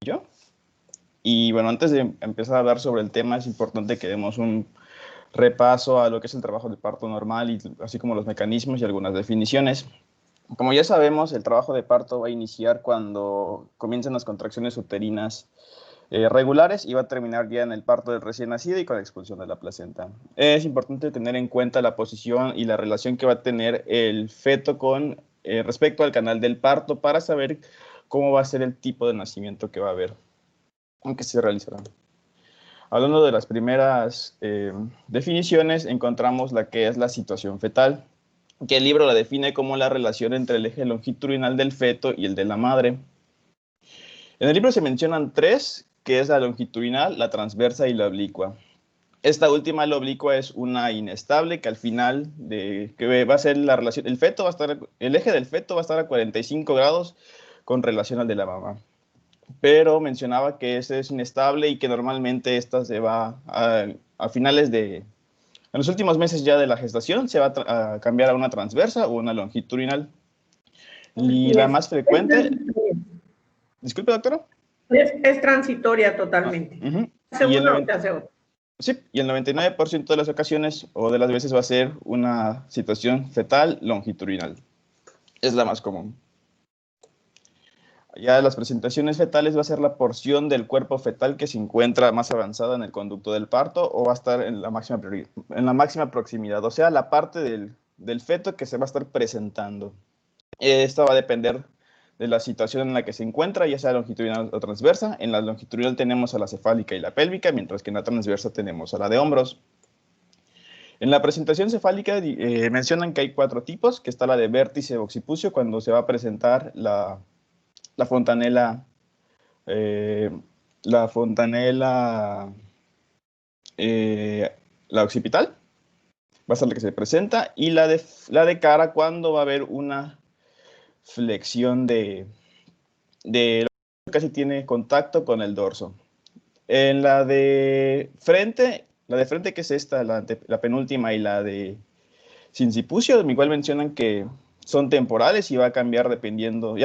yo. Y bueno, antes de empezar a hablar sobre el tema, es importante que demos un repaso a lo que es el trabajo de parto normal, y así como los mecanismos y algunas definiciones. Como ya sabemos, el trabajo de parto va a iniciar cuando comienzan las contracciones uterinas regulares y va a terminar ya en el parto del recién nacido y con la expulsión de la placenta. Es importante tener en cuenta la posición y la relación que va a tener el feto con respecto al canal del parto para saber cómo va a ser el tipo de nacimiento que va a haber, aunque se realizará. Hablando de las primeras definiciones, encontramos la que es la situación fetal, que el libro la define como la relación entre el eje longitudinal del feto y el de la madre. En el libro se mencionan tres, que es la longitudinal, la transversa y la oblicua. Esta última, la oblicua, es una inestable que al final que va a ser la relación, el eje del feto va a estar a 45 grados con relación al de la mamá. Pero mencionaba que ese es inestable y que normalmente esta se va a finales en los últimos meses ya de la gestación, se va a cambiar a una transversa o una longitudinal. Y la más frecuente... Disculpe, doctora. Es transitoria totalmente. Y el 99% de las ocasiones o de las veces va a ser una situación fetal longitudinal. Es la más común. Ya las presentaciones fetales va a ser la porción del cuerpo fetal que se encuentra más avanzada en el conducto del parto o va a estar en la máxima proximidad, o sea, la parte del feto que se va a estar presentando. Esto va a depender de la situación en la que se encuentra, ya sea longitudinal o transversa. En la longitudinal tenemos a la cefálica y la pélvica, mientras que en la transversa tenemos a la de hombros. En la presentación cefálica mencionan que hay 4 tipos, que está la de vértice o occipucio, cuando se va a presentar la fontanela, la occipital, va a ser la que se presenta, y la de cara cuando va a haber una flexión de casi tiene contacto con el dorso. En la de frente que es esta, la penúltima, y la de sincipucio, igual mencionan que son temporales y va a cambiar dependiendo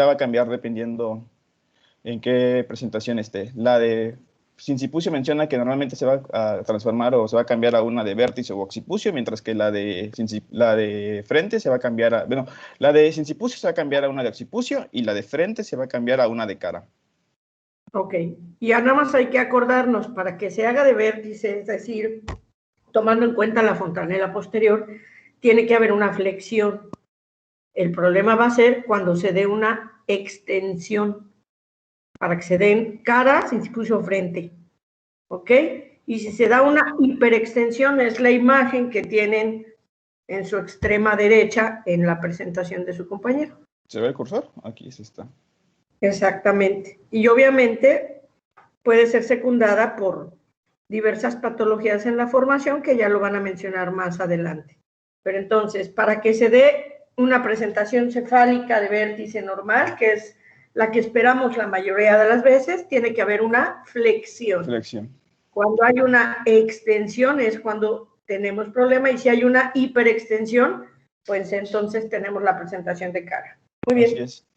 en qué presentación esté. La de sincipucio menciona que normalmente se va a transformar o se va a cambiar a una de vértice o occipucio, mientras que la de frente se va a cambiar a... Bueno, la de sincipucio se va a cambiar a una de occipucio y la de frente se va a cambiar a una de cara. Ok, y ya nada más hay que acordarnos, para que se haga de vértice, es decir, tomando en cuenta la fontanela posterior, tiene que haber una flexión. El problema va a ser cuando se dé una extensión, para que se den cara, sincipucio, frente. ¿Ok? Y si se da una hiperextensión, es la imagen que tienen en su extrema derecha en la presentación de su compañero. ¿Se ve el cursor? Aquí sí está. Exactamente. Y obviamente puede ser secundada por diversas patologías en la formación que ya lo van a mencionar más adelante. Pero entonces, para que se dé una presentación cefálica de vértice normal, que es la que esperamos la mayoría de las veces, tiene que haber una flexión. Cuando hay una extensión es cuando tenemos problema, y si hay una hiperextensión, pues entonces tenemos la presentación de cara. Muy bien. Así es.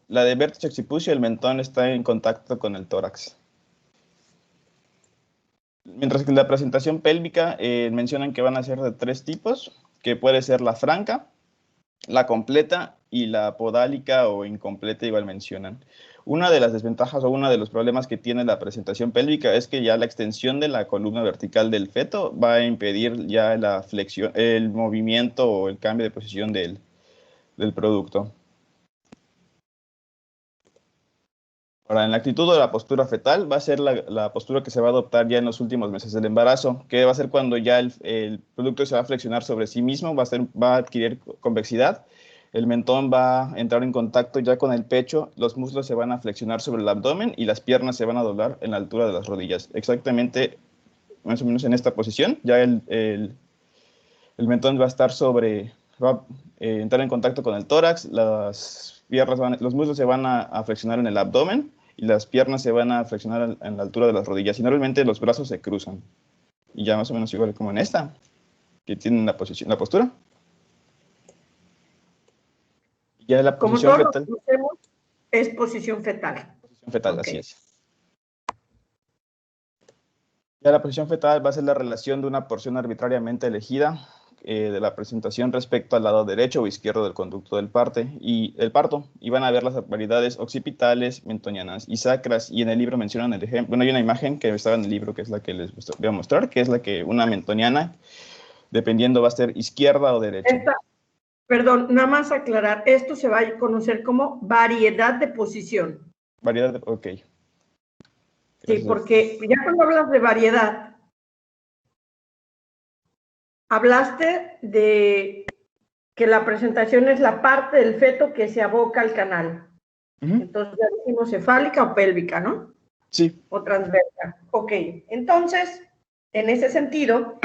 La de vértice occipucio, el mentón está en contacto con el tórax. Mientras que en la presentación pélvica mencionan que van a ser de 3 tipos, que puede ser la franca, la completa y la podálica o incompleta, igual mencionan. Una de las desventajas o uno de los problemas que tiene la presentación pélvica es que ya la extensión de la columna vertical del feto va a impedir ya la flexión, el movimiento o el cambio de posición del producto. Ahora, en la actitud de la postura fetal va a ser la postura que se va a adoptar ya en los últimos meses del embarazo, que va a ser cuando ya el producto se va a flexionar sobre sí mismo, va a adquirir convexidad, el mentón va a entrar en contacto ya con el pecho, los muslos se van a flexionar sobre el abdomen y las piernas se van a doblar en la altura de las rodillas. Exactamente, más o menos en esta posición, ya el mentón va a estar va a entrar en contacto con el tórax, los muslos se van a flexionar en el abdomen y las piernas se van a flexionar en la altura de las rodillas. Y normalmente los brazos se cruzan. Y ya más o menos igual como en esta, que tienen la postura. Y ya la posición fetal. Como todos lo conocemos, es posición fetal. Posición fetal, okay. Así es. Ya la posición fetal va a ser la relación de una porción arbitrariamente elegida de la presentación respecto al lado derecho o izquierdo del conducto del parto, y van a ver las variedades occipitales, mentonianas y sacras, y en el libro mencionan el ejemplo, bueno, hay una imagen que estaba en el libro que es la que les voy a mostrar, que es la que una mentoniana, dependiendo, va a ser izquierda o derecha. Perdón, nada más aclarar, esto se va a conocer como variedad de posición. Variedad de, ok. Sí, porque ya cuando hablas de variedad, hablaste de que la presentación es la parte del feto que se aboca al canal. Entonces ya dijimos cefálica o pélvica, ¿no? Sí. O transversa. Ok, entonces, en ese sentido,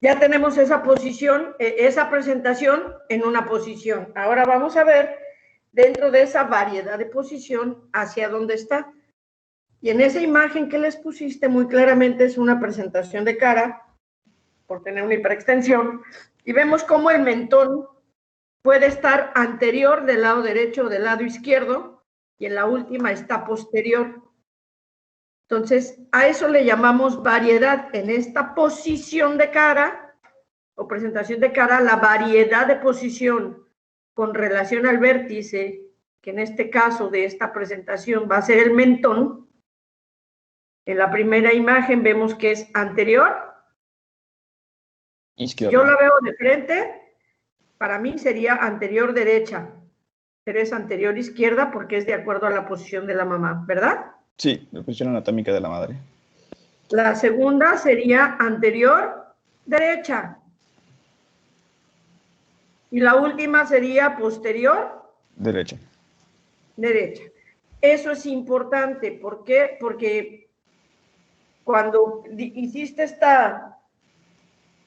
ya tenemos esa posición, esa presentación en una posición. Ahora vamos a ver dentro de esa variedad de posición hacia dónde está. Y en esa imagen que les pusiste muy claramente es una presentación de cara, por tener una hiperextensión, y vemos cómo el mentón puede estar anterior del lado derecho o del lado izquierdo, y en la última está posterior. Entonces, a eso le llamamos variedad. En esta posición de cara, o presentación de cara, la variedad de posición con relación al vértice, que en este caso de esta presentación va a ser el mentón. En la primera imagen vemos que es anterior. Izquierda. Yo la veo de frente, para mí sería anterior derecha, pero es anterior izquierda porque es de acuerdo a la posición de la mamá, ¿verdad? Sí, la posición anatómica de la madre. La segunda sería anterior derecha. Y la última sería posterior derecha. Derecha. Eso es importante. ¿Por qué? Porque cuando hiciste esta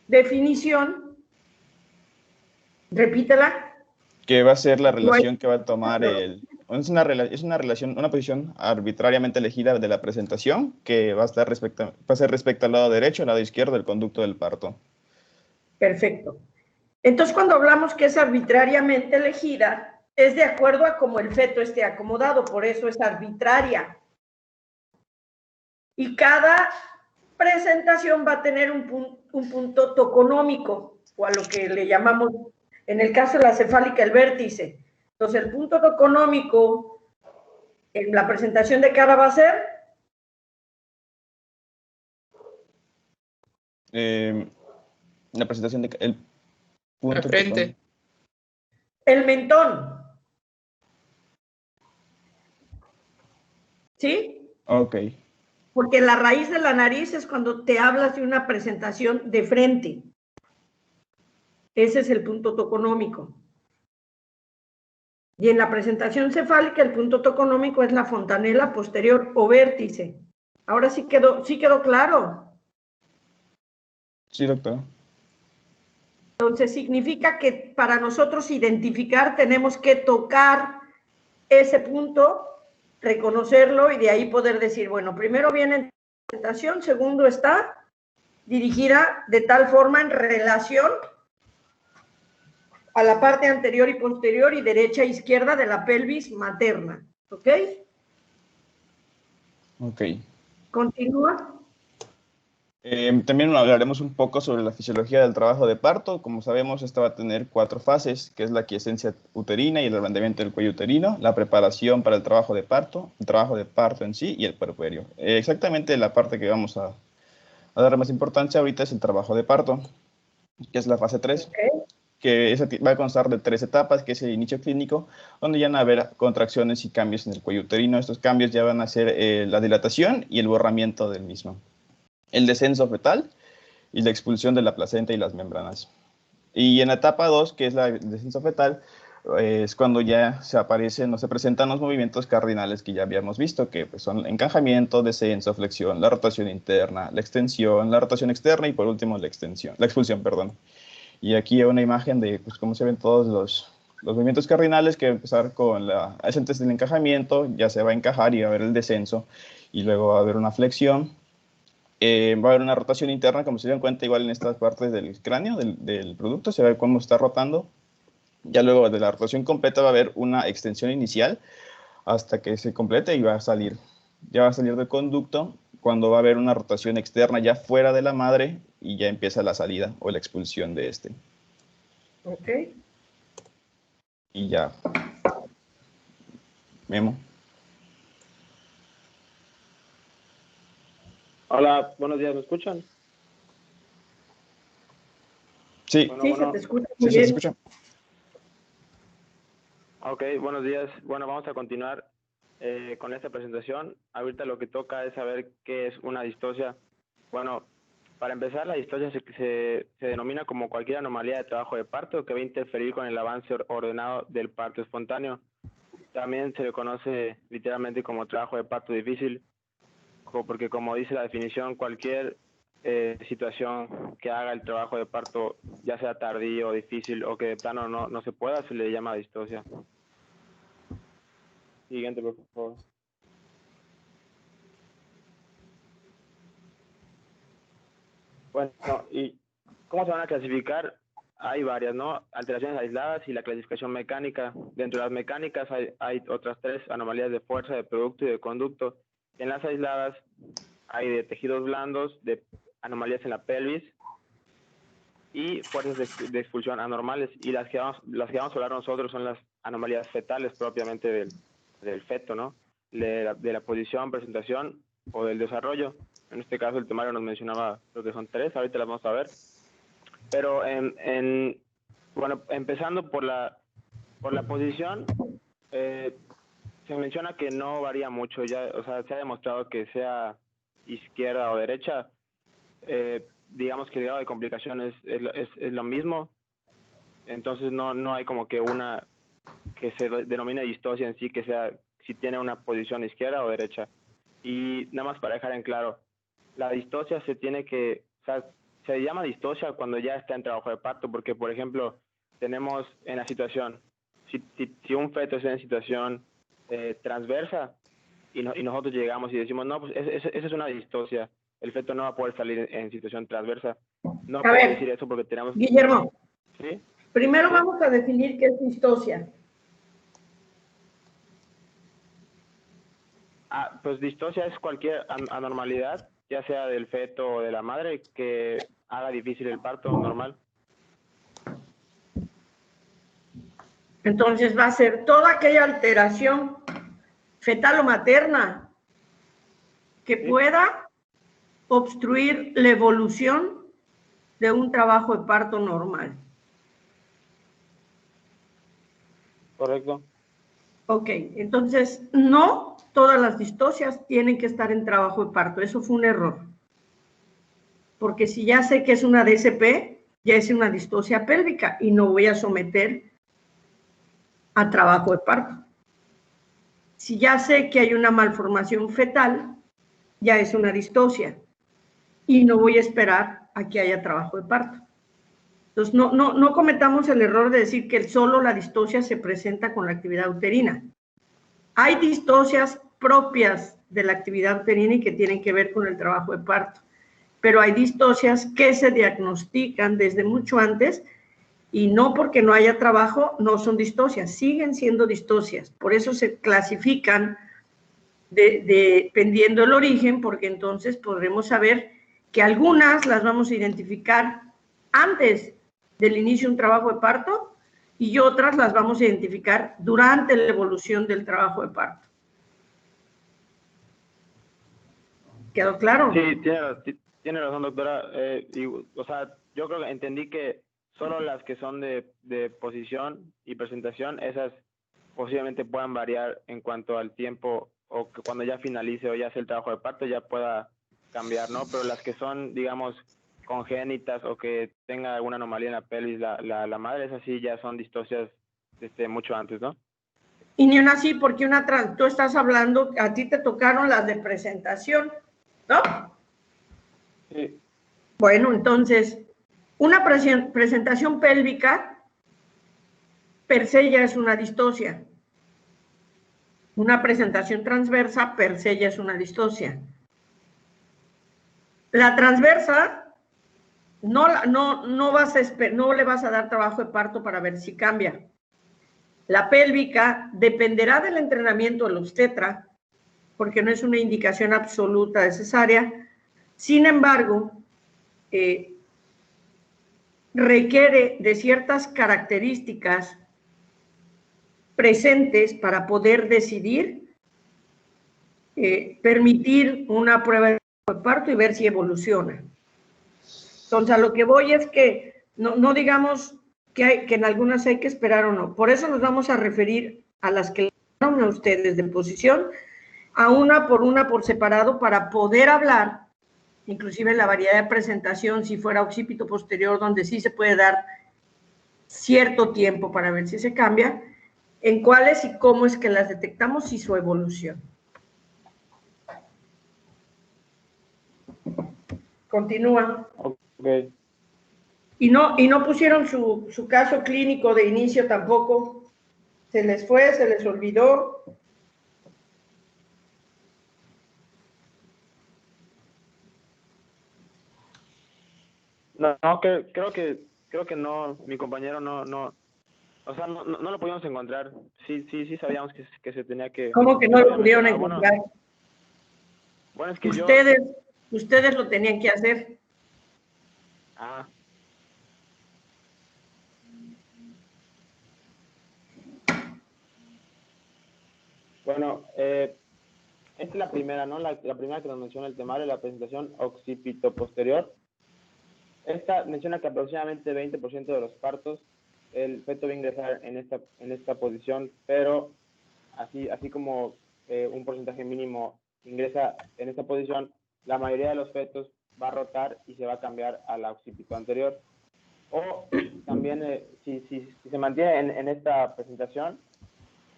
definición, repítela. Que va a ser la relación que va a tomar es una relación, una posición arbitrariamente elegida de la presentación que va a ser respecto al lado derecho, al lado izquierdo del conducto del parto. Perfecto. Entonces, cuando hablamos que es arbitrariamente elegida, es de acuerdo a cómo el feto esté acomodado, por eso es arbitraria. Y cada presentación va a tener un punto toconómico, o a lo que le llamamos, en el caso de la cefálica, el vértice. Entonces, el punto toconómico en la presentación de cara va a ser... la presentación de el punto la frente. El mentón. ¿Sí? Ok. Porque la raíz de la nariz es cuando te hablas de una presentación de frente. Ese es el punto toconómico. Y en la presentación cefálica, el punto toconómico es la fontanela posterior o vértice. Ahora sí quedó claro. Sí, doctora. Entonces significa que para nosotros identificar tenemos que tocar ese punto, reconocerlo y de ahí poder decir, bueno, primero viene en presentación, segundo está dirigida de tal forma en relación a la parte anterior y posterior y derecha e izquierda de la pelvis materna. ¿Ok? Ok. Continúa. También hablaremos un poco sobre la fisiología del trabajo de parto. Como sabemos, esta va a tener 4 fases, que es la quiescencia uterina y el ablandamiento del cuello uterino, la preparación para el trabajo de parto en sí y el puerperio. Exactamente la parte que vamos a dar más importancia ahorita es el trabajo de parto, que es la fase 3. Okay. Que va a constar de 3 etapas, que es el inicio clínico, donde ya van a haber contracciones y cambios en el cuello uterino. Estos cambios ya van a ser la dilatación y el borramiento del mismo, el descenso fetal y la expulsión de la placenta y las membranas. Y en la etapa 2, que es el descenso fetal, es cuando ya se presentan los movimientos cardinales que ya habíamos visto, que pues, son encajamiento, descenso, flexión, la rotación interna, la extensión, la rotación externa y por último la expulsión, perdón. Y aquí hay una imagen de pues, cómo se ven todos los movimientos cardinales, que va a empezar con antes del encajamiento, ya se va a encajar y va a haber el descenso, y luego va a haber una flexión, va a haber una rotación interna, como se dieron cuenta igual en estas partes del cráneo, del producto, se ve cómo está rotando. Ya luego de la rotación completa va a haber una extensión inicial hasta que se complete y ya va a salir del conducto cuando va a haber una rotación externa ya fuera de la madre y ya empieza la salida o la expulsión de este. Ok. Y ya. Memo. Hola, buenos días, ¿me escuchan? Sí, Bueno, Sí, bueno. se te escucha sí, muy se bien. escucha. Ok, buenos días. Bueno, vamos a continuar con esta presentación. Ahorita lo que toca es saber qué es una distosia. Bueno, para empezar, la distosia se denomina como cualquier anomalía de trabajo de parto que va a interferir con el avance ordenado del parto espontáneo. También se le conoce literalmente como trabajo de parto difícil, porque como dice la definición, cualquier situación que haga el trabajo de parto, ya sea tardío o difícil o que de plano no se pueda, se le llama distosia. Siguiente, por favor. Bueno, ¿y cómo se van a clasificar? Hay varias, ¿no? Alteraciones aisladas y la clasificación mecánica. Dentro de las mecánicas hay otras 3 anomalías de fuerza, de producto y de conducto. En las aisladas hay de tejidos blandos, de anomalías en la pelvis y fuerzas de expulsión anormales. Y las que vamos a hablar nosotros son las anomalías fetales propiamente del feto, ¿no? De la posición, presentación o del desarrollo. En este caso el temario nos mencionaba, creo que son 3, ahorita las vamos a ver. Pero bueno, empezando por la posición, se menciona que no varía mucho, ya, o sea, se ha demostrado que sea izquierda o derecha, digamos que el grado de complicación es lo mismo, entonces no hay como que una que se denomine distosia en sí, que sea si tiene una posición izquierda o derecha. Y nada más para dejar en claro, la distosia se tiene que, o sea, se llama distosia cuando ya está en trabajo de parto, porque por ejemplo, tenemos en la situación, si un feto está en situación transversa y nosotros llegamos y decimos, no, pues esa es una distosia, el feto no va a poder salir en situación transversa. No A puedo ver, decir eso porque tenemos... Guillermo, ¿Sí? primero ¿Sí? vamos a definir qué es distosia. Pues distosia es cualquier anormalidad, ya sea del feto o de la madre, que haga difícil el parto normal. Entonces va a ser toda aquella alteración fetal o materna que ¿Sí? pueda obstruir la evolución de un trabajo de parto normal. Correcto. Ok, entonces no todas las distocias tienen que estar en trabajo de parto. Eso fue un error. Porque si ya sé que es una DSP, ya es una distosia pélvica y no voy a someter a trabajo de parto. Si ya sé que hay una malformación fetal, ya es una distosia y no voy a esperar a que haya trabajo de parto. Entonces, no cometamos el error de decir que solo la distosia se presenta con la actividad uterina. Hay distocias propias de la actividad uterina y que tienen que ver con el trabajo de parto, pero hay distocias que se diagnostican desde mucho antes y no porque no haya trabajo, no son distocias, siguen siendo distocias. Por eso se clasifican dependiendo del origen, porque entonces podremos saber que algunas las vamos a identificar antes del inicio de un trabajo de parto y otras las vamos a identificar durante la evolución del trabajo de parto. ¿Quedó claro? Sí, tiene razón, doctora. O sea, yo creo que entendí que solo las que son de posición y presentación, esas posiblemente puedan variar en cuanto al tiempo o que cuando ya finalice o ya hace el trabajo de parto ya pueda cambiar, ¿no? Pero las que son, digamos, congénitas o que tenga alguna anomalía en la pelvis, la madre, esas sí ya son distocias mucho antes, ¿no? Y ni una así, porque tú estás hablando, a ti te tocaron las de presentación, ¿no? Sí. Bueno, entonces, una presentación pélvica per se ya es una distosia. Una presentación transversa per se ya es una distosia. La transversa no le vas a dar trabajo de parto para ver si cambia. La pélvica dependerá del entrenamiento del obstetra, porque no es una indicación absoluta de cesárea. Sin embargo, requiere de ciertas características presentes para poder decidir permitir una prueba de parto y ver si evoluciona. Entonces, a lo que voy es que no digamos que en algunas hay que esperar o no. Por eso nos vamos a referir a las que le dieron a ustedes de posición, a una por separado, para poder hablar, inclusive en la variedad de presentación, si fuera occipito posterior, donde sí se puede dar cierto tiempo para ver si se cambia, en cuáles y cómo es que las detectamos y su evolución. Continúa. Okay. Y no pusieron su caso clínico de inicio tampoco. Se les fue, se les olvidó. No, creo que no, mi compañero no, o sea, no lo pudimos encontrar. Sí sabíamos que se tenía que... ¿Cómo que no lo pudieron encontrar? Bueno, es que ustedes lo tenían que hacer. Ah. Bueno, esta es la primera, ¿no? La primera que nos menciona el temario, la presentación occipito posterior. Esta menciona que aproximadamente 20% de los partos el feto va a ingresar en esta posición, pero así como un porcentaje mínimo ingresa en esta posición, la mayoría de los fetos va a rotar y se va a cambiar al occipito anterior. O también, si se mantiene en esta presentación,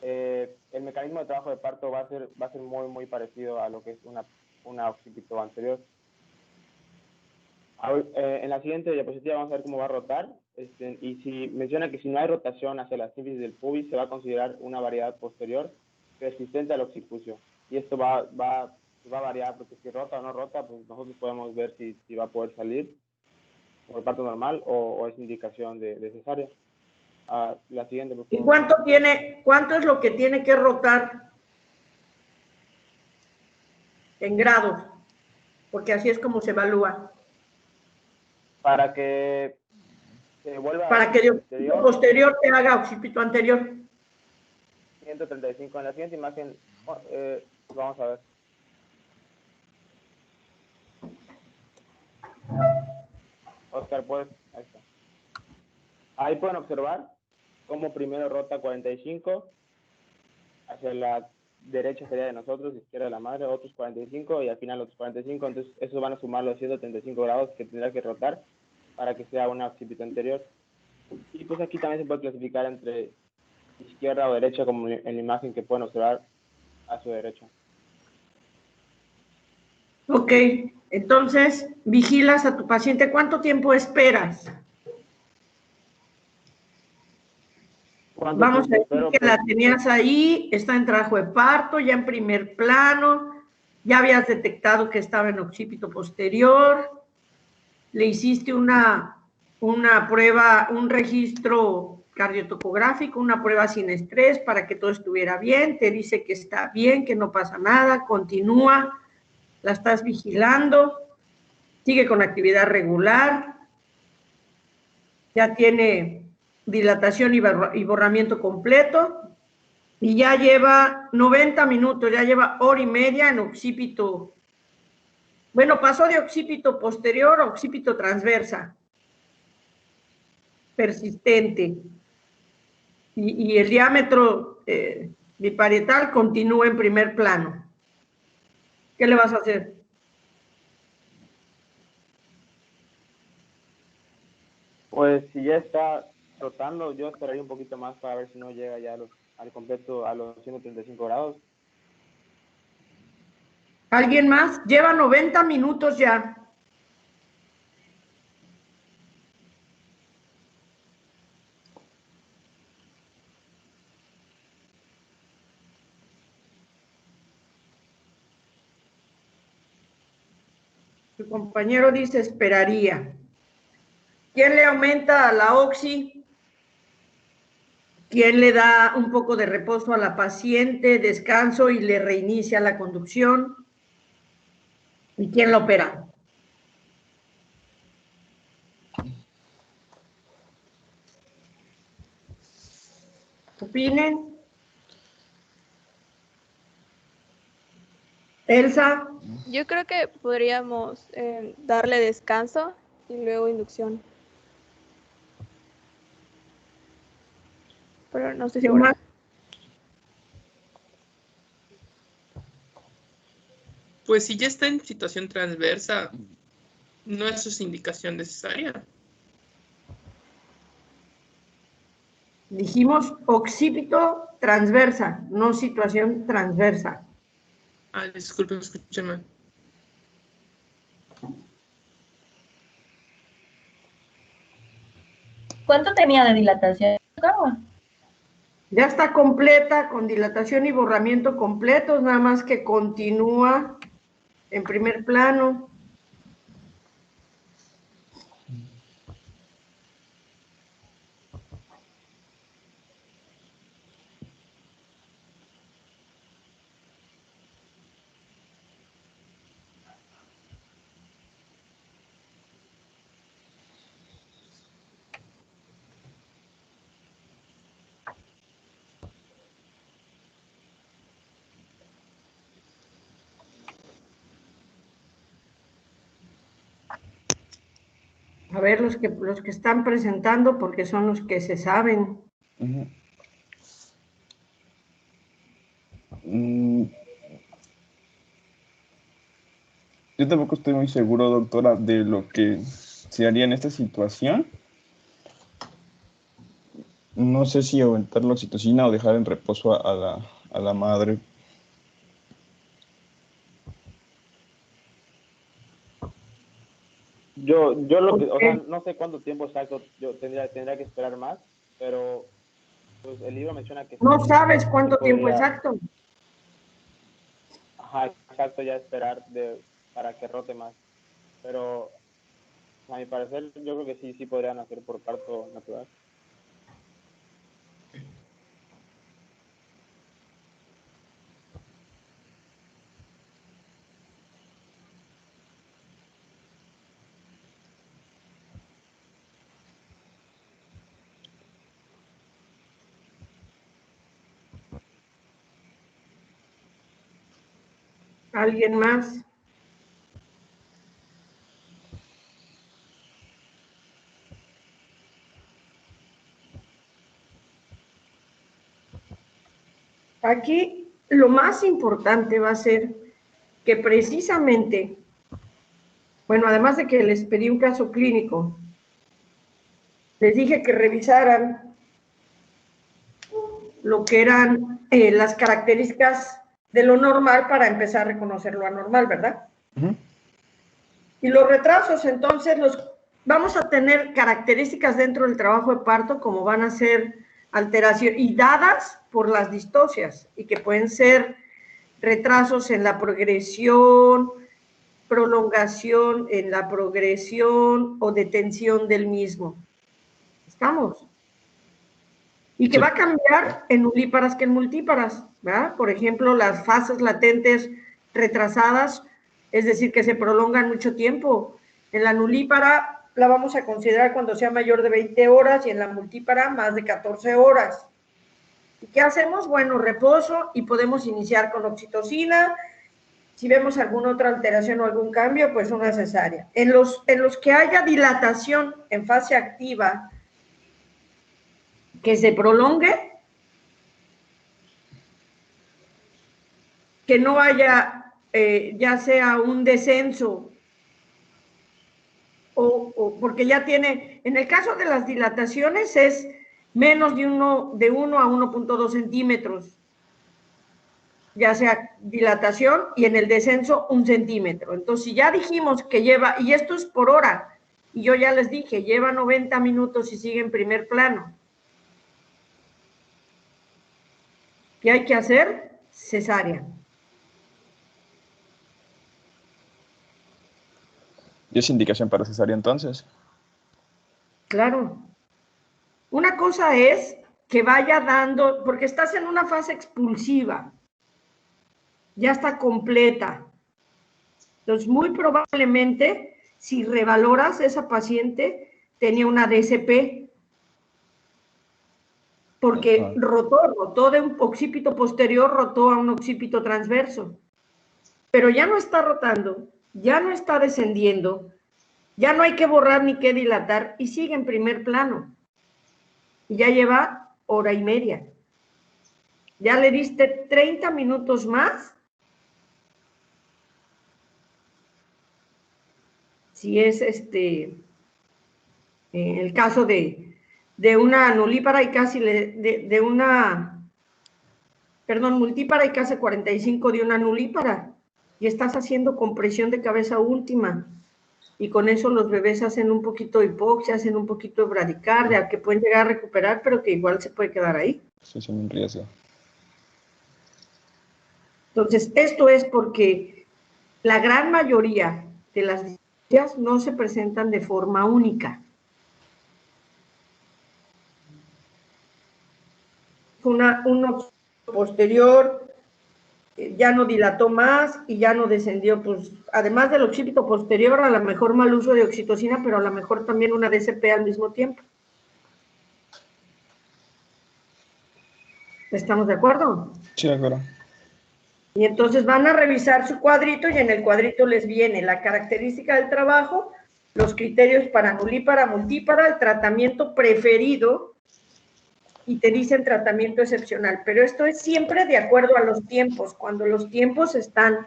el mecanismo de trabajo de parto va a ser muy, muy parecido a lo que es una occipito anterior. En la siguiente diapositiva vamos a ver cómo va a rotar. Y si menciona que si no hay rotación hacia la sínfisis del pubis, se va a considerar una variedad posterior resistente al occipucio. Y esto va a variar, porque si rota o no rota, pues nosotros podemos ver si va a poder salir por parto normal o es indicación de cesárea. La siguiente. ¿Y cuánto es lo que tiene que rotar en grados? Porque así es como se evalúa. Para que se vuelva... Para que de occipito posterior te haga occipito anterior. 135. En la siguiente imagen, vamos a ver. Oscar, pues, ahí está. Ahí pueden observar cómo primero rota 45, hacia la derecha sería de nosotros, izquierda de la madre, otros 45 y al final otros 45, entonces esos van a sumar los 135 grados que tendrá que rotar para que sea una occipito anterior. Y pues aquí también se puede clasificar entre izquierda o derecha, como en la imagen que pueden observar a su derecha. Ok, entonces vigilas a tu paciente. ¿Cuánto tiempo esperas? Vamos a decir que la tenías ahí, está en trabajo de parto, ya en primer plano, ya habías detectado que estaba en occipito posterior, le hiciste una prueba, un registro cardiotocográfico, una prueba sin estrés para que todo estuviera bien, te dice que está bien, que no pasa nada, continúa, la estás vigilando, sigue con actividad regular, ya tiene dilatación y borramiento completo, y ya lleva 90 minutos, ya lleva hora y media en occipito. Bueno, pasó de occipito posterior a occipito transversa, persistente, y el diámetro biparietal continúa en primer plano. ¿Qué le vas a hacer? Pues si ya está rotando, yo esperaría un poquito más para ver si no llega ya al completo a los 135 grados. ¿Alguien más? Lleva 90 minutos ya. Su compañero dice esperaría. ¿Quién le aumenta a la oxi? ¿Quién le da un poco de reposo a la paciente, descanso y le reinicia la conducción? ¿Y quién la opera? ¿Opinen? Elsa. Yo creo que podríamos darle descanso y luego inducción. Pero no estoy segura. Pues si ya está en situación transversa, no es su indicación necesaria. Dijimos occipito transversa, no situación transversa. Ah, disculpe, escuché mal. ¿Cuánto tenía de dilatación? Ya está completa, con dilatación y borramiento completos, nada más que continúa en primer plano. A ver, los que están presentando, porque son los que se saben. Yo tampoco estoy muy seguro, doctora, de lo que se haría en esta situación. No sé si aumentar la oxitocina o dejar en reposo a la madre. Yo lo que, o sea, no sé cuánto tiempo exacto yo tendría que esperar más, pero pues el libro menciona que No sí, sabes cuánto sí tiempo podría, exacto. ajá, exacto, ya esperar para que rote más. Pero a mi parecer yo creo que sí podrían hacer por parto natural. ¿Alguien más? Aquí lo más importante va a ser que precisamente, bueno, además de que les pedí un caso clínico, les dije que revisaran lo que eran las características de lo normal para empezar a reconocer lo anormal, ¿verdad? Y los retrasos, entonces, vamos a tener características dentro del trabajo de parto como van a ser alteraciones y dadas por las distocias y que pueden ser retrasos en la progresión, prolongación en la progresión o detención del mismo. ¿Estamos? Y que va a cambiar en nulíparas que en multíparas, ¿verdad? Por ejemplo, las fases latentes retrasadas, es decir, que se prolongan mucho tiempo. En la nulípara la vamos a considerar cuando sea mayor de 20 horas y en la multípara más de 14 horas. ¿Y qué hacemos? Bueno, reposo y podemos iniciar con oxitocina. Si vemos alguna otra alteración o algún cambio, pues una cesárea. En los que haya dilatación en fase activa que se prolongue, que no haya ya sea un descenso o porque ya tiene, en el caso de las dilataciones es menos de 1 a 1.2 centímetros, ya sea dilatación y en el descenso 1 centímetro. Entonces, si ya dijimos que lleva, y esto es por hora, y yo ya les dije, lleva 90 minutos y sigue en primer plano. ¿Qué hay que hacer? Cesárea. ¿Y es indicación para cesárea entonces? Claro. Una cosa es que vaya dando, porque estás en una fase expulsiva, ya está completa. Entonces, muy probablemente, si revaloras, esa paciente tenía una DSP, porque rotó de un occipito posterior, rotó a un occipito transverso, pero ya no está rotando, ya no está descendiendo, ya no hay que borrar ni que dilatar, y sigue en primer plano. Y ya lleva hora y media. Ya le diste 30 minutos más. Si es el caso de una nulípara y casi de una, perdón, multípara y casi 45 de una nulípara. Y estás haciendo compresión de cabeza última. Y con eso los bebés hacen un poquito de hipoxia, hacen un poquito de bradicardia, que pueden llegar a recuperar, pero que igual se puede quedar ahí. Sí, es un riesgo. Entonces, esto es porque la gran mayoría de las displasias no se presentan de forma única. Un occipito posterior ya no dilató más y ya no descendió, pues además del occipito posterior, a lo mejor mal uso de oxitocina, pero a lo mejor también una DSP al mismo tiempo. ¿Estamos de acuerdo? Sí, de acuerdo. Y entonces van a revisar su cuadrito y en el cuadrito les viene la característica del trabajo, los criterios para nulípara, multípara, el tratamiento preferido y te dicen tratamiento excepcional. Pero esto es siempre de acuerdo a los tiempos. Cuando los tiempos están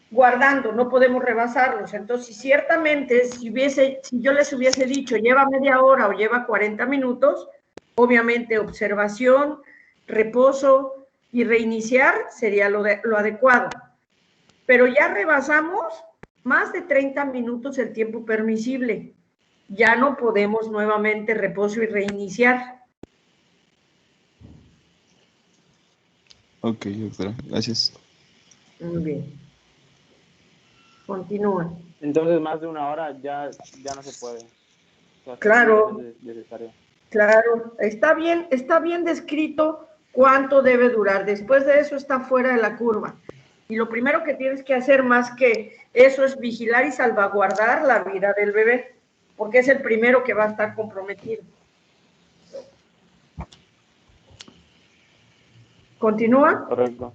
guardando, no podemos rebasarlos. Entonces, ciertamente, si yo les hubiese dicho lleva media hora o lleva 40 minutos, obviamente observación, reposo y reiniciar sería lo adecuado. Pero ya rebasamos más de 30 minutos el tiempo permisible. Ya no podemos nuevamente reposo y reiniciar. Ok, doctora, gracias. Muy bien. Continúa. Entonces, más de una hora ya no se puede. O sea, Claro. es necesario. Claro, está bien descrito cuánto debe durar. Después de eso está fuera de la curva. Y lo primero que tienes que hacer más que eso es vigilar y salvaguardar la vida del bebé, porque es el primero que va a estar comprometido. ¿Continúa? Correcto.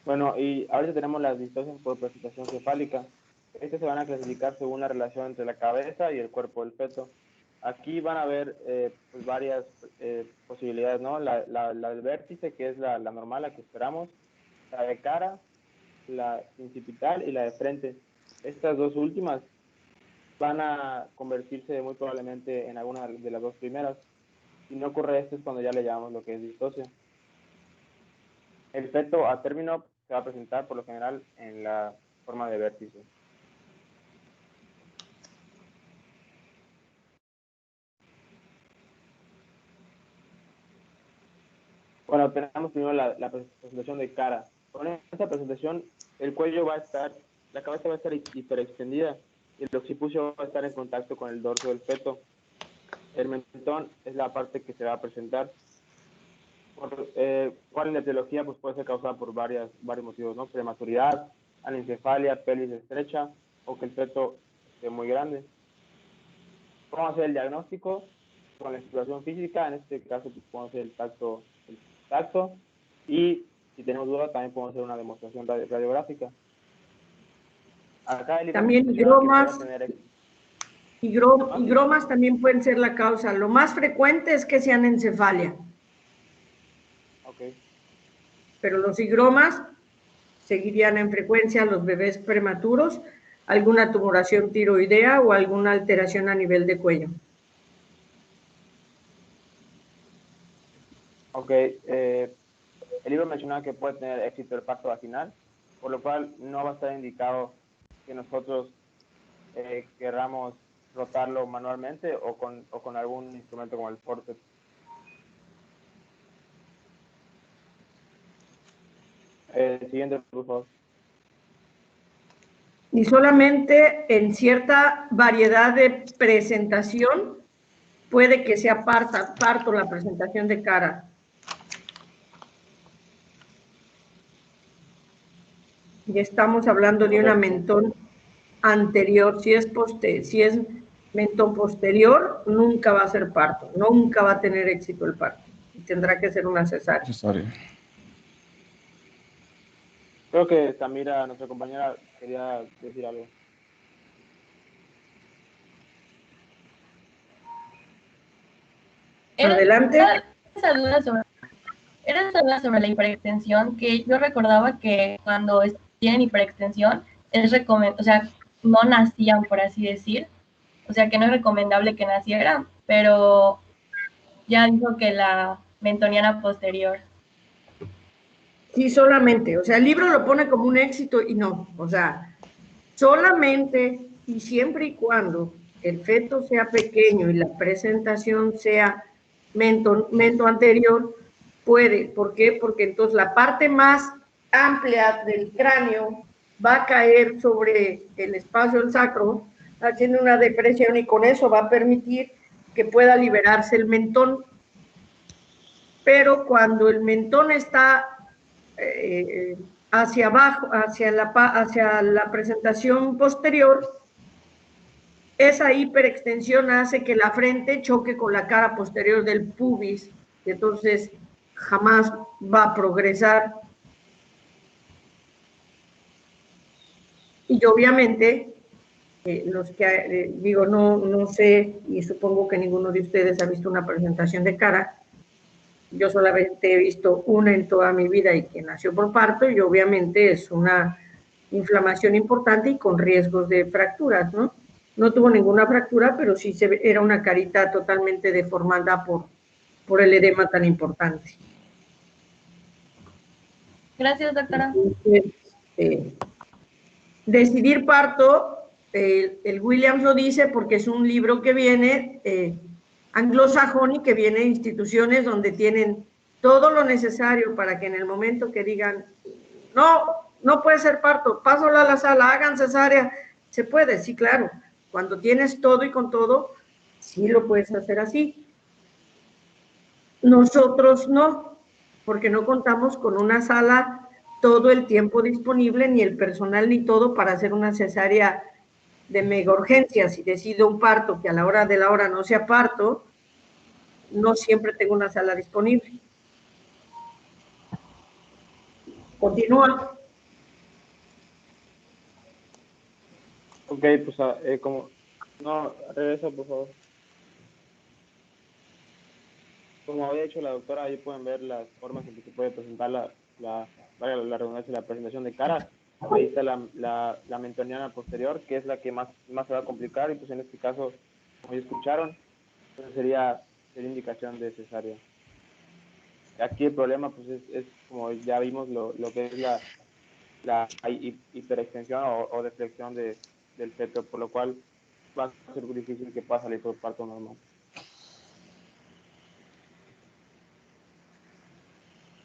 Bueno, y ahorita tenemos las distorsiones por presentación cefálica. Estas se van a clasificar según la relación entre la cabeza y el cuerpo del feto. Aquí van a haber pues varias posibilidades, ¿no? La del vértice, que es la normal, la que esperamos, la de cara, la incipital y la de frente. Estas dos últimas van a convertirse muy probablemente en alguna de las dos primeras. Si no ocurre esto es cuando ya le llamamos lo que es distosia. El feto a término se va a presentar por lo general en la forma de vértice. Bueno, tenemos primero la presentación de cara. Con esta presentación, el cuello va a estar, la cabeza va a estar hiperextendida y el occipucio va a estar en contacto con el dorso del feto. El mentón es la parte que se va a presentar. ¿Cuál es la etiología? Pues puede ser causada por varios motivos, ¿no? Prematuridad, anencefalia, pelvis estrecha o que el feto esté muy grande. ¿Cómo hacer el diagnóstico? Con la exploración física, en este caso pues, podemos hacer el tacto y si tenemos dudas también podemos hacer una demostración radiográfica. Acá También higromas también pueden ser la causa. Lo más frecuente es que sean encefalia. Okay. Pero los higromas seguirían en frecuencia los bebés prematuros, alguna tumoración tiroidea o alguna alteración a nivel de cuello. Ok, el libro mencionaba que puede tener éxito el parto vaginal, por lo cual no va a estar indicado que nosotros querramos rotarlo manualmente o con algún instrumento como el forceps. Siguiente, por favor. y solamente en cierta variedad de presentación puede que sea parto la presentación de cara. Y estamos hablando de una mentón anterior. Si es mentón posterior, nunca va a ser parto, nunca va a tener éxito el parto. Y tendrá que ser una cesárea. Creo que Samira, nuestra compañera, quería decir algo. Adelante. Era esa duda sobre la hiperextensión, que yo recordaba que cuando tienen hiperextensión es o sea, no nacían, por así decir, o sea que no es recomendable que nacieran, pero ya dijo que la mentoniana posterior. Sí, solamente, o sea, el libro lo pone como un éxito y no, o sea, solamente y siempre y cuando el feto sea pequeño y la presentación sea mento anterior, puede. ¿Por qué? Porque entonces la parte más amplia del cráneo va a caer sobre el espacio del sacro, haciendo una depresión, y con eso va a permitir que pueda liberarse el mentón. Pero cuando el mentón está hacia abajo, hacia la presentación posterior, esa hiperextensión hace que la frente choque con la cara posterior del pubis, y entonces jamás va a progresar. Y obviamente, los que digo, no sé, y supongo que ninguno de ustedes ha visto una presentación de cara. Yo solamente he visto una en toda mi vida y que nació por parto, y obviamente es una inflamación importante y con riesgos de fracturas, ¿no? No tuvo ninguna fractura, pero sí era una carita totalmente deformada por el edema tan importante. Gracias, doctora. Decidir parto, el Williams lo dice porque es un libro que viene anglosajón y que viene de instituciones donde tienen todo lo necesario para que en el momento que digan, no puede ser parto, pásalo a la sala, hagan cesárea, se puede, sí, claro. Cuando tienes todo y con todo, sí lo puedes hacer así. Nosotros no, porque no contamos con una sala todo el tiempo disponible, ni el personal, ni todo para hacer una cesárea de mega urgencia. Si decido un parto que a la hora de la hora no sea parto, no siempre tengo una sala disponible. Continúa. Ok, pues como... No, regresa, por favor. Como había dicho la doctora, ahí pueden ver las formas en que se puede presentar la redundancia, la presentación de cara. Ahí está la mentoniana posterior, que es la que más se va a complicar, y pues en este caso, como ya escucharon, pues sería indicación de cesárea. Aquí el problema pues es como ya vimos lo que es la hiperextensión o deflexión del feto, por lo cual va a ser muy difícil que pueda salir por parto normal.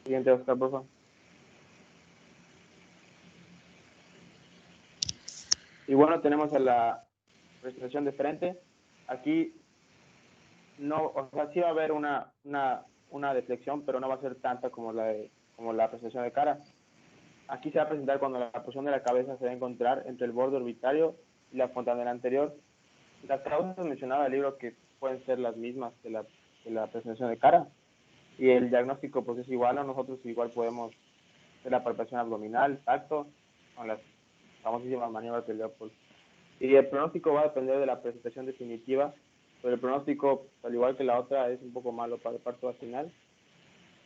Siguiente, Oscar, por favor. Y bueno, tenemos a la presentación de frente. Aquí no, o sea, sí va a haber una deflexión, pero no va a ser tanta como la presentación de cara. Aquí se va a presentar cuando la posición de la cabeza se va a encontrar entre el borde orbitario y la fontanela anterior. Las causas mencionadas en el libro que pueden ser las mismas que la presentación de cara. Y el diagnóstico pues es igual, ¿no? Nosotros igual podemos hacer la palpación abdominal, tacto, con las famosísimas maniobras de Leopold. Y el pronóstico va a depender de la presentación definitiva, pero el pronóstico, al igual que la otra, es un poco malo para el parto vaginal,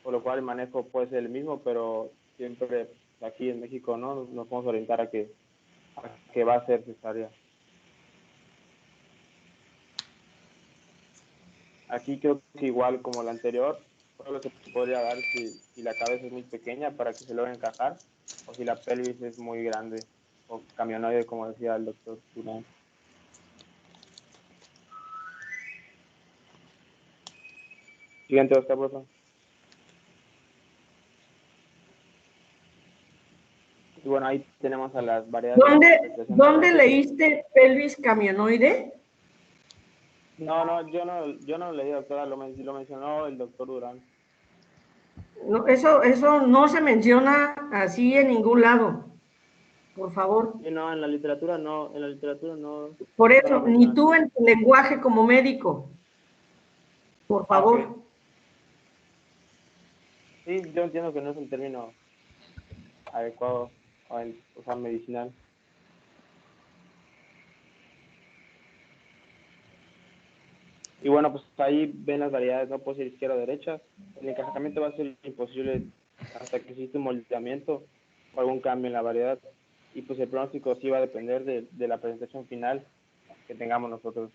por lo cual el manejo puede ser el mismo, pero siempre aquí en México no nos podemos orientar a que va a ser cesárea. Aquí creo que igual como la anterior, solo se podría dar si la cabeza es muy pequeña para que se logre encajar, o si la pelvis es muy grande, o camionoide, como decía el doctor Durán. Siguiente, Oscar, por favor. bueno, ahí tenemos a las variedades. ¿Dónde leíste pelvis camionoide? No, yo no lo leí, doctora, lo mencionó el doctor Durán. No, eso no se menciona así en ningún lado, por favor. Sí, no, en la literatura no. Por eso, no ni tú en tu lenguaje como médico, por favor. Okay. Sí, yo entiendo que no es un término adecuado, o sea, medicinal. Y bueno, pues ahí ven las variedades, no puede ser izquierda o derecha. El encasillamiento va a ser imposible hasta que existe un moldeamiento o algún cambio en la variedad. Y pues el pronóstico sí va a depender de la presentación final que tengamos nosotros.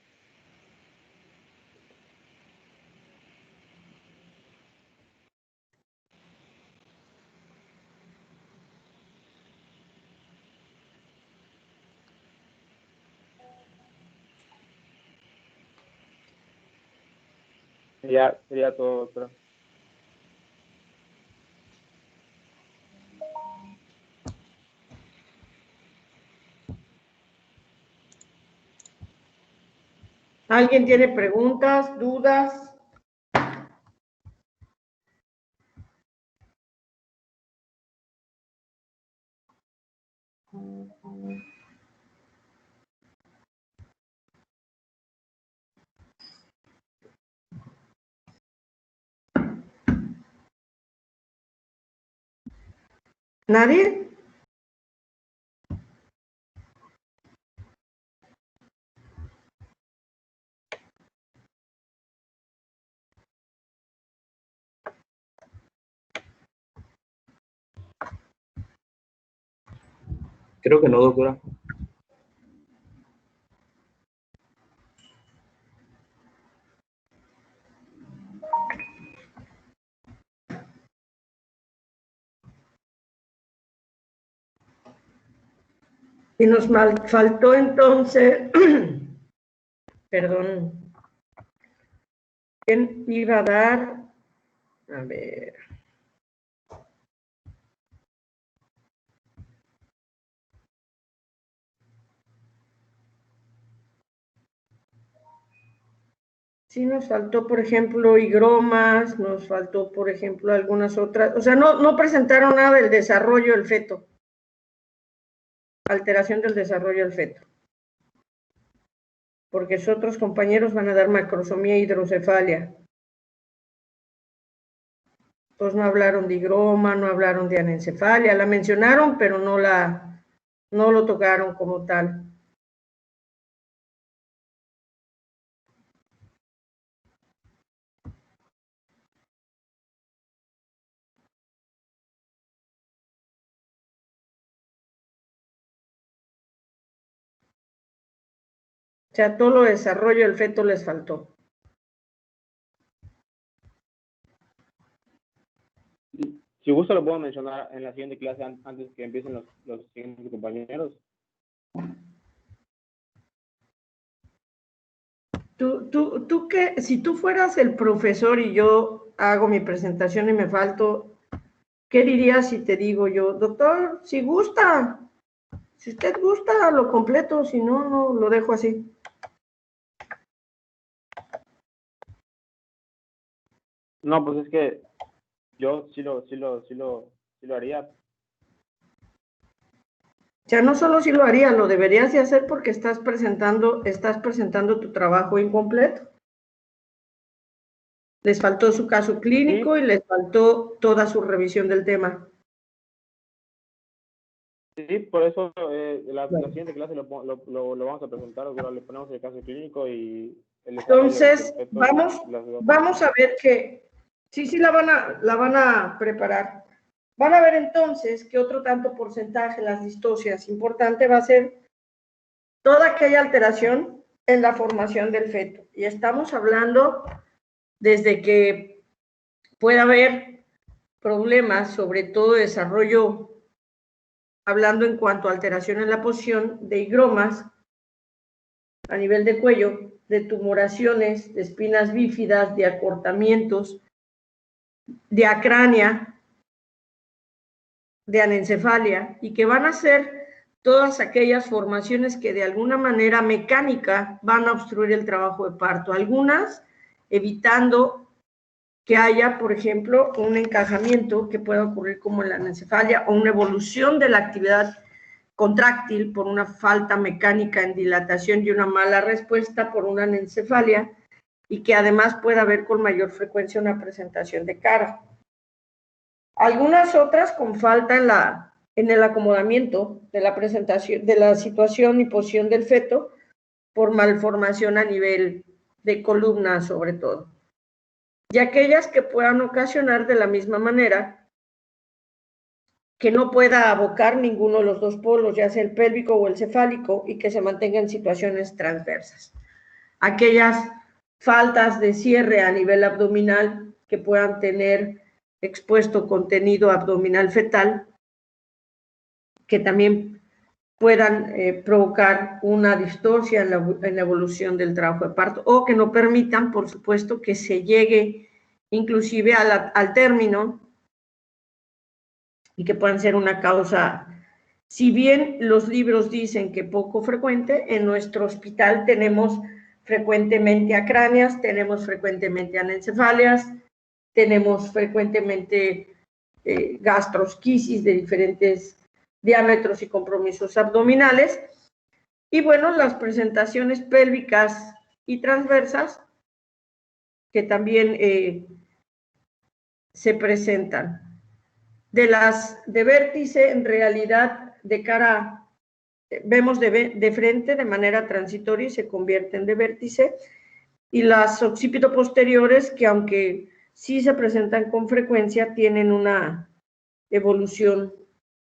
Sería todo, doctora. ¿Alguien tiene preguntas, dudas? ¿Nadie? Creo que no, doctora. Y nos faltó entonces, perdón, ¿quién iba a dar? A ver. Sí, nos faltó, por ejemplo, higromas, nos faltó, por ejemplo, algunas otras, o sea, no presentaron nada del desarrollo del feto, alteración del desarrollo del feto, porque sus otros compañeros van a dar macrosomía e hidrocefalia. Pues no hablaron de higroma, no hablaron de anencefalia, la mencionaron, pero no lo tocaron como tal. O sea, todo lo desarrollo del feto les faltó. Si gusta lo puedo mencionar en la siguiente clase antes que empiecen los siguientes compañeros. Tú que, si tú fueras el profesor y yo hago mi presentación y me falto, ¿qué dirías si te digo yo, doctor, si gusta, si usted gusta, lo completo, si no, no lo dejo así? No, pues es que yo sí lo haría. O sea, no solo si lo haría, lo deberías de hacer porque estás presentando tu trabajo incompleto. Les faltó su caso clínico, ¿sí?, y les faltó toda su revisión del tema. Sí, por eso la siguiente clase lo vamos a presentar, o sea, le ponemos el caso clínico y el entonces vamos a ver que sí la van a preparar. Van a ver entonces que otro tanto porcentaje de las distocias importante va a ser toda aquella alteración en la formación del feto. Y estamos hablando desde que pueda haber problemas, sobre todo desarrollo, hablando en cuanto a alteración en la posición de higromas a nivel de cuello, de tumoraciones, de espinas bífidas, de acortamientos, de acrania, de anencefalia y que van a ser todas aquellas formaciones que de alguna manera mecánica van a obstruir el trabajo de parto, algunas evitando que haya, por ejemplo, un encajamiento que pueda ocurrir como en la anencefalia o una evolución de la actividad contráctil por una falta mecánica en dilatación y una mala respuesta por una anencefalia, y que además pueda haber con mayor frecuencia una presentación de cara. Algunas otras con falta en el acomodamiento de la presentación, de la situación y posición del feto, por malformación a nivel de columna sobre todo. Y aquellas que puedan ocasionar de la misma manera que no pueda abocar ninguno de los dos polos, ya sea el pélvico o el cefálico, y que se mantenga en situaciones transversas. Aquellas faltas de cierre a nivel abdominal que puedan tener expuesto contenido abdominal fetal, que también puedan provocar una distorsia en la evolución del trabajo de parto, o que no permitan, por supuesto, que se llegue inclusive al término, y que puedan ser una causa, si bien los libros dicen que poco frecuente, en nuestro hospital tenemos frecuentemente acráneas, tenemos frecuentemente anencefalias, tenemos frecuentemente gastrosquisis de diferentes diámetros y compromisos abdominales, y bueno, las presentaciones pélvicas y transversas que también se presentan. De las de vértice, en realidad, de cara, vemos de frente de manera transitoria y se convierten de vértice, y las occipito-posteriores, que aunque sí se presentan con frecuencia, tienen una evolución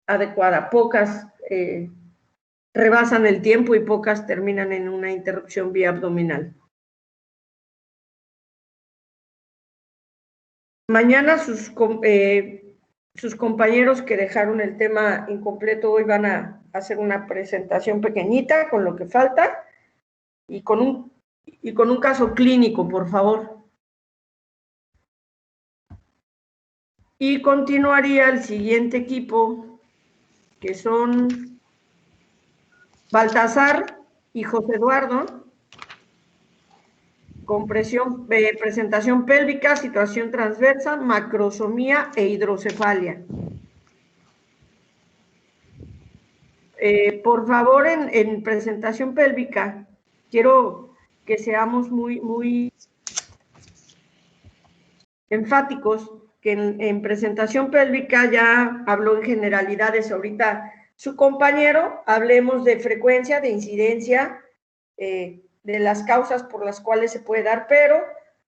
adecuada. Pocas rebasan el tiempo y pocas terminan en una interrupción vía abdominal. Mañana sus compañeros que dejaron el tema incompleto hoy van a hacer una presentación pequeñita con lo que falta y con un caso clínico, por favor. Y continuaría el siguiente equipo, que son Baltasar y José Eduardo, con presentación pélvica, situación transversa, macrosomía e hidrocefalia. Por favor, en presentación pélvica, quiero que seamos muy enfáticos, que en presentación pélvica ya habló en generalidades ahorita su compañero, hablemos de frecuencia, de incidencia, de las causas por las cuales se puede dar, pero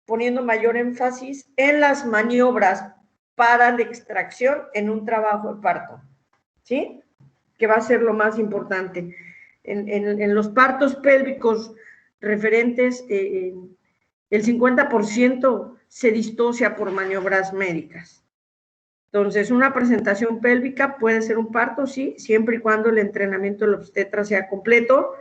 poniendo mayor énfasis en las maniobras para la extracción en un trabajo de parto, ¿sí? Que va a ser lo más importante. En los partos pélvicos referentes, el 50% se distocia por maniobras médicas. Entonces, una presentación pélvica puede ser un parto, sí, siempre y cuando el entrenamiento del obstetra sea completo,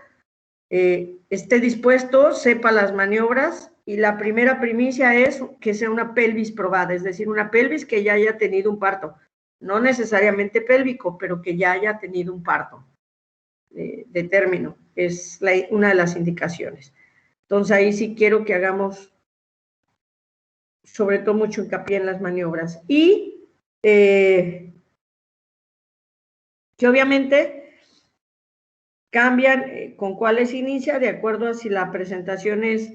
esté dispuesto, sepa las maniobras, y la primera primicia es que sea una pelvis probada, es decir, una pelvis que ya haya tenido un parto, no necesariamente pélvico, pero que ya haya tenido un parto de término, es una de las indicaciones. Entonces, ahí sí quiero que hagamos sobre todo mucho hincapié en las maniobras, y que obviamente cambian con cuáles inicia de acuerdo a si la presentación es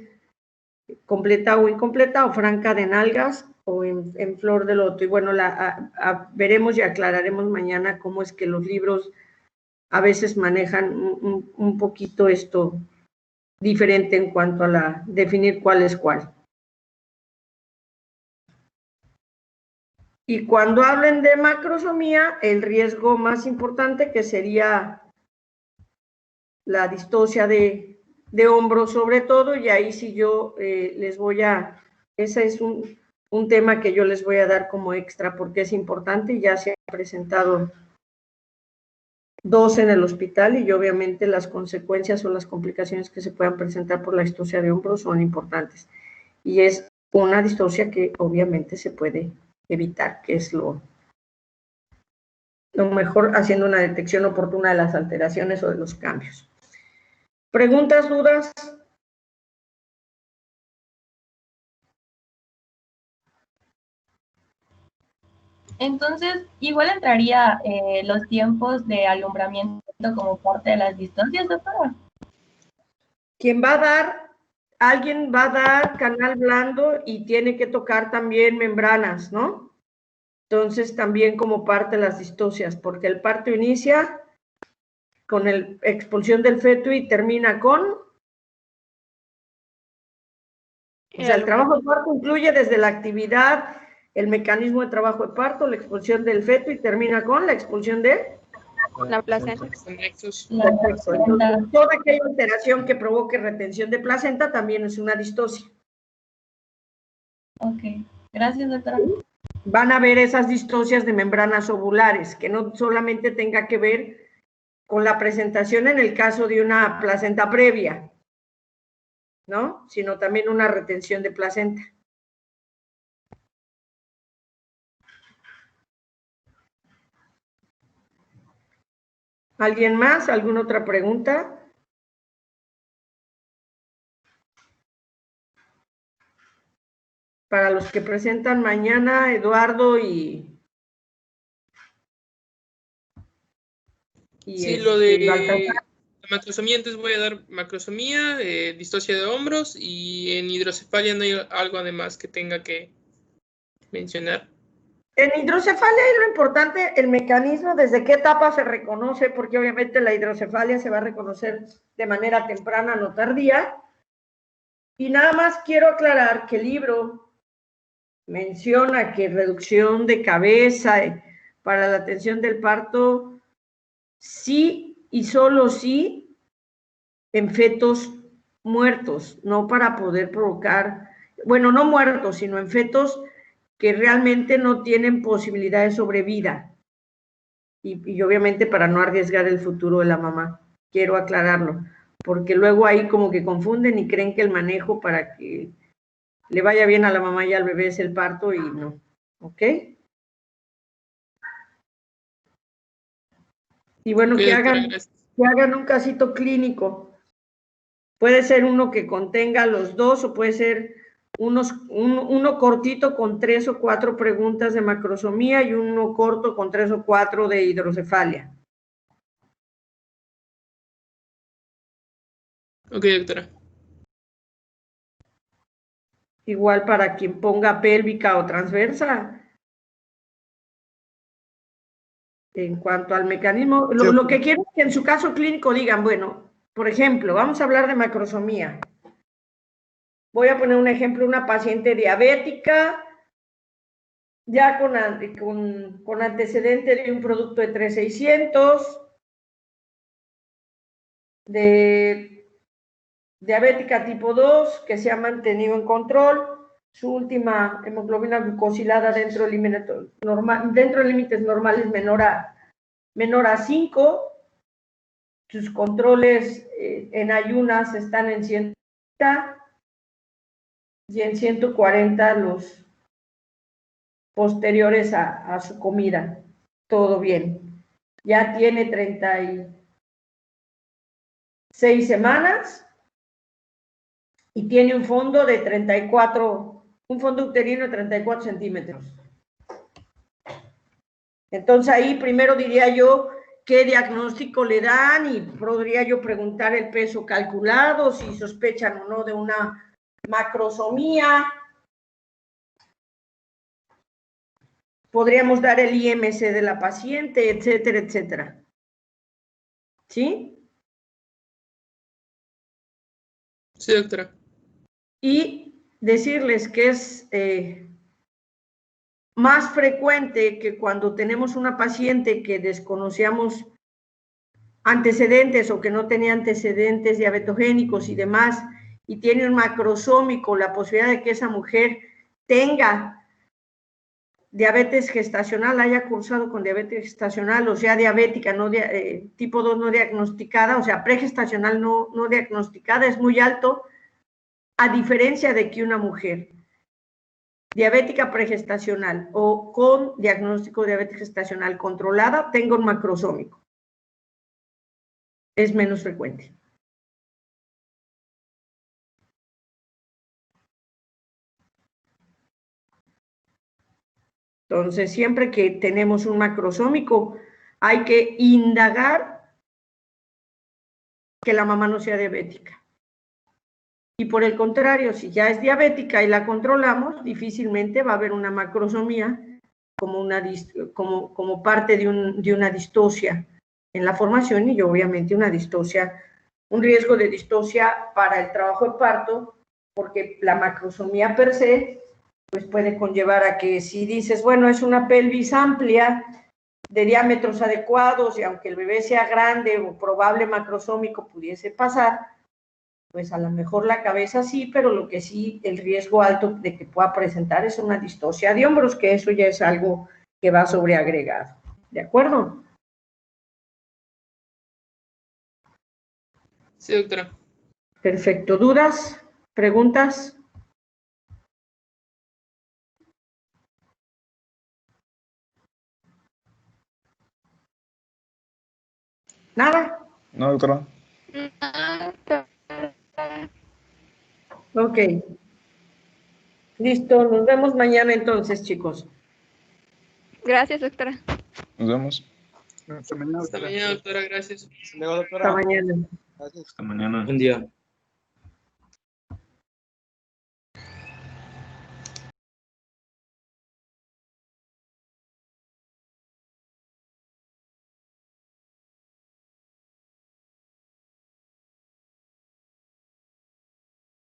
completa o incompleta, o franca de nalgas, o en flor de loto. Y bueno, veremos y aclararemos mañana cómo es que los libros a veces manejan un poquito esto diferente en cuanto a definir cuál es cuál. Y cuando hablen de macrosomía, el riesgo más importante, que sería la distocia de hombro sobre todo, y ahí sí yo les voy a, ese es un tema que yo les voy a dar como extra porque es importante, y ya se han presentado 2 en el hospital, y obviamente las consecuencias o las complicaciones que se puedan presentar por la distocia de hombro son importantes, y es una distocia que obviamente se puede evitar, que es lo lo mejor haciendo una detección oportuna de las alteraciones o de los cambios. ¿Preguntas, dudas? Entonces, igual entraría los tiempos de alumbramiento como parte de las distancias, doctora. Quien va a dar, alguien va a dar canal blando y tiene que tocar también membranas, ¿no? Entonces, también como parte de las distocias, porque el parto inicia con la expulsión del feto y termina con... O sea, el trabajo de parto incluye desde la actividad, el mecanismo de trabajo de parto, la expulsión del feto y termina con la expulsión de... La placenta. Perfecto. Entonces, toda aquella alteración que provoque retención de placenta también es una distocia. Ok, gracias, doctora. Van a ver esas distocias de membranas ovulares, que no solamente tenga que ver con la presentación en el caso de una placenta previa, ¿no? Sino también una retención de placenta. ¿Alguien más? ¿Alguna otra pregunta? Para los que presentan mañana, Eduardo y Sí, lo de Baltasar. la macrosomía, entonces voy a dar macrosomía, distocia de hombros, y en hidrocefalia no hay algo además que tenga que mencionar. En hidrocefalia es lo importante, el mecanismo, desde qué etapa se reconoce, porque obviamente la hidrocefalia se va a reconocer de manera temprana, no tardía. Y nada más quiero aclarar que el libro menciona que reducción de cabeza para la atención del parto, sí y solo sí en fetos muertos, no para poder provocar, bueno, no muertos, sino en fetos que realmente no tienen posibilidad de sobrevida. Y obviamente para no arriesgar el futuro de la mamá, quiero aclararlo, porque luego ahí como que confunden y creen que el manejo para que le vaya bien a la mamá y al bebé es el parto y no, ¿ok? Y bueno, que hagan un casito clínico. Puede ser uno que contenga los dos o puede ser uno cortito con 3 o 4 preguntas de macrosomía y uno corto con 3 o 4 de hidrocefalia. Ok, doctora. Igual para quien ponga pélvica o transversa. En cuanto al mecanismo, lo que quiero es que en su caso clínico digan, bueno, por ejemplo, vamos a hablar de macrosomía. Voy a poner un ejemplo, una paciente diabética, ya con antecedente de un producto de 3600, de diabética tipo 2, que se ha mantenido en control, su última hemoglobina glucosilada dentro de límites normales menor a 5, sus controles en ayunas están en 130 y en 140 los posteriores a su comida. Todo bien. Ya tiene 36 semanas y tiene un fondo de 34, un fondo uterino de 34 centímetros. Entonces ahí primero diría yo qué diagnóstico le dan y podría yo preguntar el peso calculado, si sospechan o no de una macrosomía. Podríamos dar el IMC de la paciente, etcétera, etcétera. ¿Sí? Sí, doctora. Y decirles que es más frecuente que cuando tenemos una paciente que desconocíamos antecedentes o que no tenía antecedentes diabetogénicos y demás, y tiene un macrosómico, la posibilidad de que esa mujer tenga diabetes gestacional, haya cursado con diabetes gestacional, o sea, diabética, no tipo 2 no diagnosticada, o sea, pregestacional no diagnosticada, es muy alto, a diferencia de que una mujer diabética pregestacional o con diagnóstico de diabetes gestacional controlada, tenga un macrosómico. Es menos frecuente. Entonces, siempre que tenemos un macrosómico, hay que indagar que la mamá no sea diabética. Y por el contrario, si ya es diabética y la controlamos, difícilmente va a haber una macrosomía como parte de una distocia en la formación y obviamente una distocia, un riesgo de distosia para el trabajo de parto, porque la macrosomía per se pues puede conllevar a que si dices, bueno, es una pelvis amplia, de diámetros adecuados, y aunque el bebé sea grande o probable macrosómico pudiese pasar, pues a lo mejor la cabeza sí, pero lo que sí, el riesgo alto de que pueda presentar es una distocia de hombros, que eso ya es algo que va sobreagregado. ¿De acuerdo? Sí, doctora. Perfecto. ¿Dudas? ¿Preguntas? ¿Nada? No, doctora. Ok. Listo. Nos vemos mañana entonces, chicos. Gracias, doctora. Nos vemos. Hasta mañana, Hasta doctora. mañana, doctora. Gracias. Hasta luego, doctora. Hasta mañana. Gracias. Hasta mañana. Buen día.